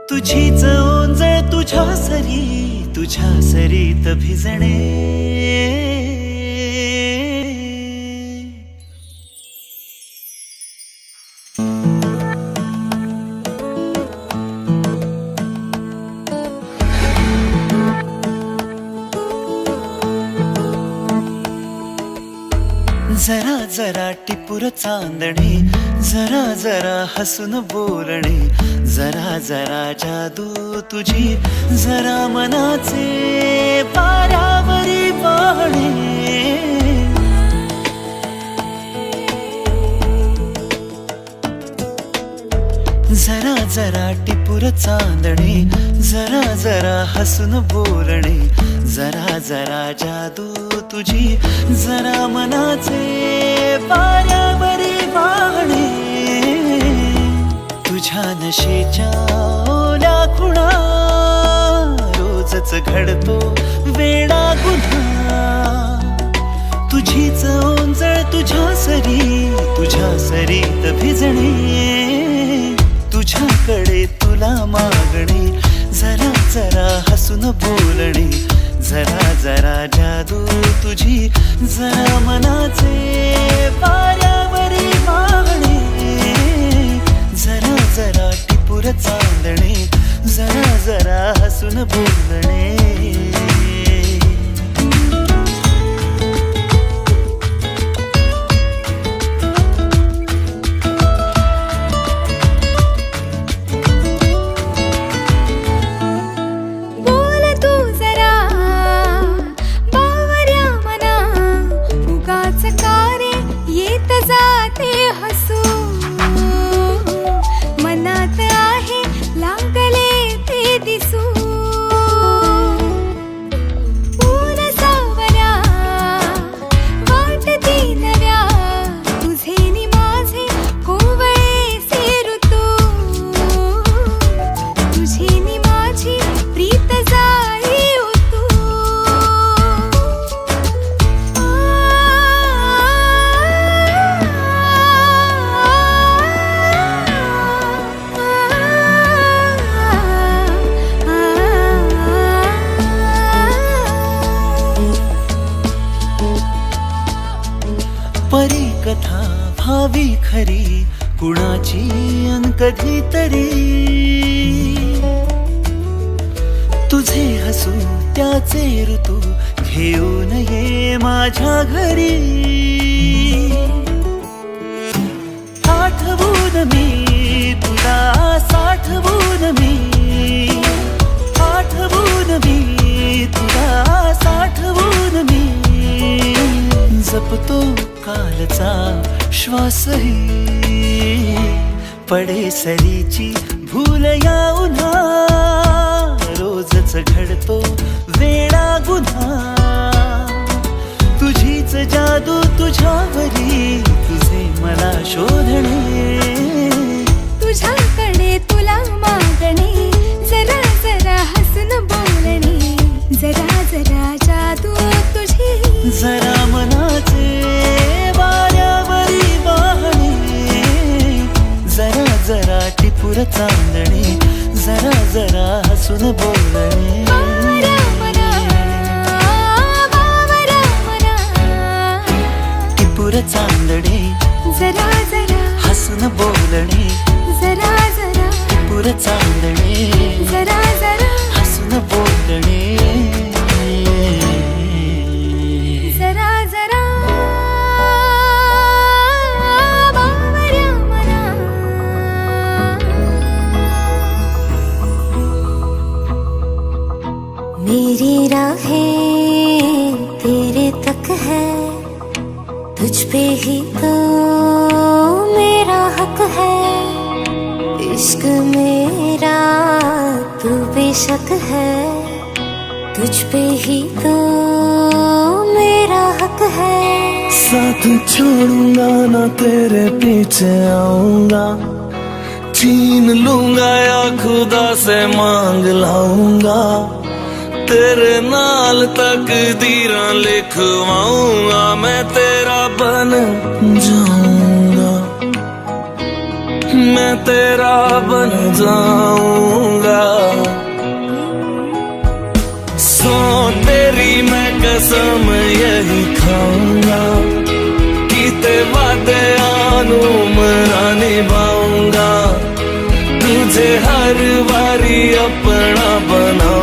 तुझीच ओंजळ तुझ्या सरीत भिजणे, जरा जरा टिपूर चांदणे, जरा जरा हसून बोलणे, जरा जरा जादू तुझी, जरा मनाचे पारावरी वाहणे, जरा जरा टिपूर चांदणे, जरा जरा हसून बोलणे, जरा जरा जादू तुझी, जरा मनाचे पारावरी वाहणे, तुझ्या नशेच्या ओल्या खुणा, रोजच घडतो वेडा गुन्हा, तुझीच ओंजळ तुझ्या सरीत भिजणे, तुझ्याकडे तुला मागणे, जरा जरा हसून बोलणे, जरा जरा जादू तुझी, जरा मनाचे पारावरी वाहणे, जरा जरा टिपूर चांदणे, जरा जरा हसून बोलणे, परी कथा भावी खरी कुणाची अन कधीतरी, तुझे हसू त्याचे ऋतू घेऊन ये माझ्या घरी, आठवून मी तुला साठवून मी, आठवून मी तुला साठवून मी, जपतो कालचा श्वासही, पडे सरीची भूल या उन्हा, रोजच घडतो वेडा गुन्हा, तुझीच जादू तुझ्यावरी, तुझे मला शोधणे, तुझ्याकडे तुला मागणे, जरा जरा हसून बोलणे, जरा जरा जादू तुझी, जरा मनाचे वाऱ्यावरी वाहणे, जरा जरा टिपूर चांदणे, जरा जरा हसून बोलणे, टिपूर चांदणे, जरा जरा हसून बोलणे, जरा जरा टिपूर चांदणे, जरा जरा हसून बोलणे, जरा जरा बावऱ्या मना, मेरी राहें तेरे तक है, तुझ पे ही तो इश्क मेरा तू बेशक है, तुझ पे ही तो मेरा हक है। साथ छोड़ूंगा ना तेरे पीछे आऊंगा, छीन लूंगा या खुदा से मांग लाऊंगा, तेरे नाल तकदीरां लिखवाऊंगा, मैं तेरा बन जाऊंगा, मैं तेरा बन जाऊंगा। सो तेरी मैं कसम यही खाऊंगा, कीते वादे आनू मरा निभाऊंगा, तुझे हर बारी अपना बना